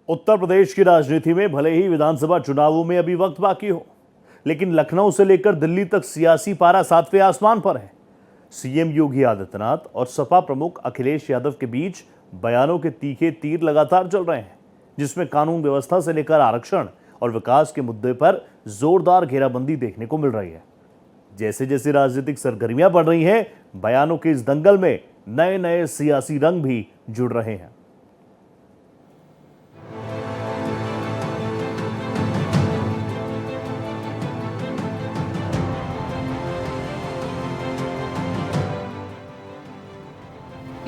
उत्तर प्रदेश की राजनीति में भले ही विधानसभा चुनावों में अभी वक्त बाकी हो, लेकिन लखनऊ से लेकर दिल्ली तक सियासी पारा सातवें आसमान पर है। सीएम योगी आदित्यनाथ और सपा प्रमुख अखिलेश यादव के बीच बयानों के तीखे तीर लगातार चल रहे हैं, जिसमें कानून व्यवस्था से लेकर आरक्षण और विकास के मुद्दे पर जोरदार घेराबंदी देखने को मिल रही है। जैसे जैसे राजनीतिक सरगर्मियां बढ़ रही हैं, बयानों के इस दंगल में नए नए सियासी रंग भी जुड़ रहे हैं।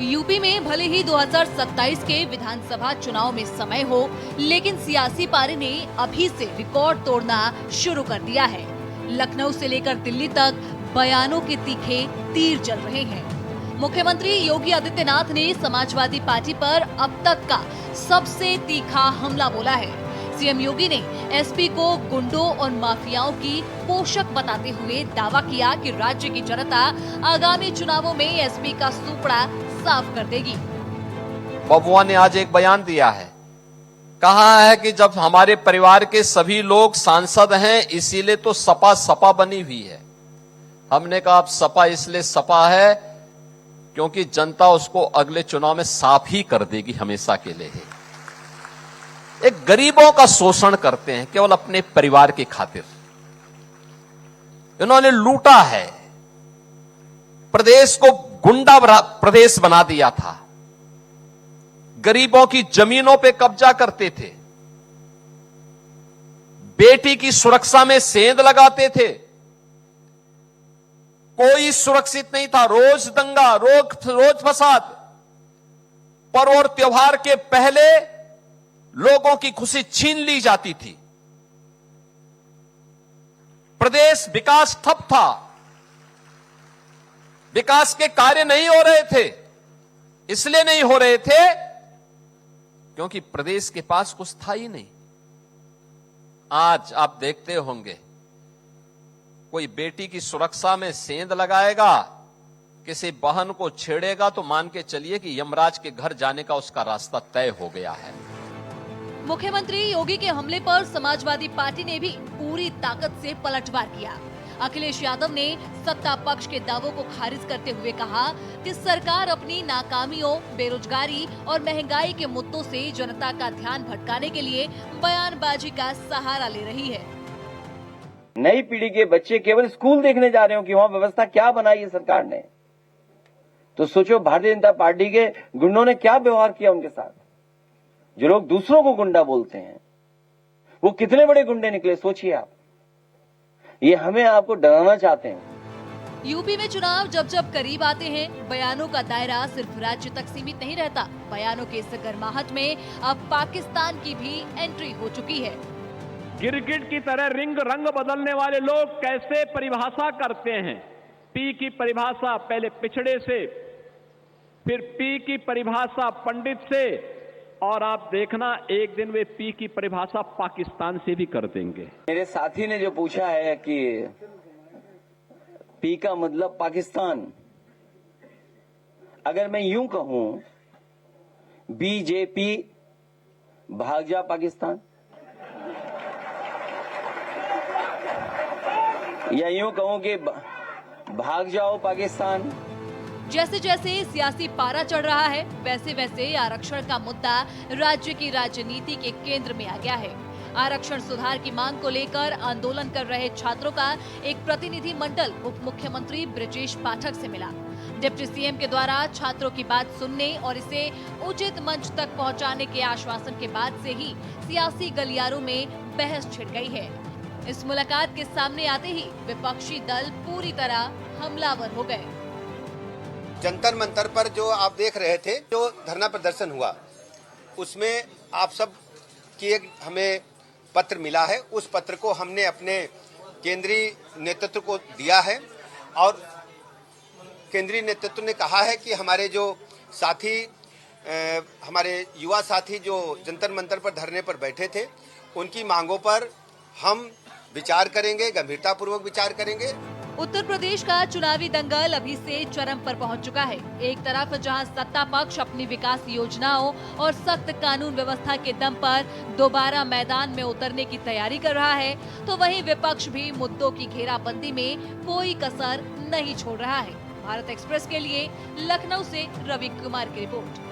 यूपी में भले ही 2027 के विधानसभा चुनाव में समय हो, लेकिन सियासी पारे ने अभी से रिकॉर्ड तोड़ना शुरू कर दिया है। लखनऊ से लेकर दिल्ली तक बयानों के तीखे तीर चल रहे हैं। मुख्यमंत्री योगी आदित्यनाथ ने समाजवादी पार्टी पर अब तक का सबसे तीखा हमला बोला है। सीएम योगी ने एसपी को गुंडों और माफियाओं की पोषक बताते हुए दावा किया कि राज्य की जनता आगामी चुनावों में एसपी का सूपड़ा साफ कर देगी। बबुआ ने आज एक बयान दिया है, कहा है कि जब हमारे परिवार के सभी लोग सांसद हैं, इसीलिए तो सपा सपा बनी हुई है। हमने कहा अब सपा इसलिए सपा है क्योंकि जनता उसको अगले चुनाव में साफ ही कर देगी, हमेशा के लिए। एक गरीबों का शोषण करते हैं केवल अपने परिवार की खातिर। इन्होंने लूटा है, प्रदेश को गुंडा प्रदेश बना दिया था, गरीबों की जमीनों पे कब्जा करते थे, बेटी की सुरक्षा में सेंध लगाते थे, कोई सुरक्षित नहीं था, रोज दंगा, रोज फसाद। पर्व और त्योहार के पहले लोगों की खुशी छीन ली जाती थी। प्रदेश विकास ठप था, विकास के कार्य नहीं हो रहे थे। इसलिए नहीं हो रहे थे क्योंकि प्रदेश के पास कुछ था ही नहीं। आज आप देखते होंगे, कोई बेटी की सुरक्षा में सेंध लगाएगा, किसी बहन को छेड़ेगा तो मान के चलिए कि यमराज के घर जाने का उसका रास्ता तय हो गया है। मुख्यमंत्री योगी के हमले पर समाजवादी पार्टी ने भी पूरी ताकत से पलटवार किया। अखिलेश यादव ने सत्ता पक्ष के दावों को खारिज करते हुए कहा कि सरकार अपनी नाकामियों, बेरोजगारी और महंगाई के मुद्दों से जनता का ध्यान भटकाने के लिए बयानबाजी का सहारा ले रही है। नई पीढ़ी के बच्चे केवल स्कूल देखने जा रहे हो कि वहाँ व्यवस्था क्या बनाई है सरकार ने, तो सोचो भारतीय जनता पार्टी के गुंडों ने क्या व्यवहार किया उनके साथ। जो लोग दूसरों को गुंडा बोलते हैं, वो कितने बड़े गुंडे निकले, सोचिए आप। ये हमें आपको डराना चाहते हैं। यूपी में चुनाव जब जब करीब आते हैं, बयानों का दायरा सिर्फ राज्य तक सीमित नहीं रहता। बयानों के इस गर्माहट में अब पाकिस्तान की भी एंट्री हो चुकी है। गिरगिट की तरह रंग बदलने वाले लोग कैसे परिभाषा करते हैं। पी की परिभाषा पहले पिछड़े से, फिर पी की परिभाषा पंडित से, और आप देखना एक दिन वे पी की परिभाषा पाकिस्तान से भी कर देंगे। मेरे साथी ने जो पूछा है कि पी का मतलब पाकिस्तान, अगर मैं यूं कहूं बीजेपी भाग जा पाकिस्तान, या यूं कहूं कि भाग जाओ पाकिस्तान। जैसे जैसे सियासी पारा चढ़ रहा है, वैसे वैसे आरक्षण का मुद्दा राज्य की राजनीति के केंद्र में आ गया है। आरक्षण सुधार की मांग को लेकर आंदोलन कर रहे छात्रों का एक प्रतिनिधि मंडल उप मुख्यमंत्री ब्रजेश पाठक से मिला। डिप्टी सीएम के द्वारा छात्रों की बात सुनने और इसे उचित मंच तक पहुंचाने के आश्वासन के बाद से ही सियासी गलियारों में बहस छिड़ गई है। इस मुलाकात के सामने आते ही विपक्षी दल पूरी तरह हमलावर हो गए। जंतर मंतर पर जो आप देख रहे थे, जो धरना प्रदर्शन हुआ, उसमें आप सब की एक हमें पत्र मिला है। उस पत्र को हमने अपने केंद्रीय नेतृत्व को दिया है और केंद्रीय नेतृत्व ने कहा है कि हमारे जो साथी, हमारे युवा साथी जो जंतर मंतर पर धरने पर बैठे थे, उनकी मांगों पर हम विचार करेंगे, गंभीरतापूर्वक विचार करेंगे। उत्तर प्रदेश का चुनावी दंगल अभी से चरम पर पहुंच चुका है। एक तरफ जहां सत्ता पक्ष अपनी विकास योजनाओं और सख्त कानून व्यवस्था के दम पर दोबारा मैदान में उतरने की तैयारी कर रहा है, तो वहीं विपक्ष भी मुद्दों की घेराबंदी में कोई कसर नहीं छोड़ रहा है। भारत एक्सप्रेस के लिए लखनऊ से रवि कुमार की रिपोर्ट।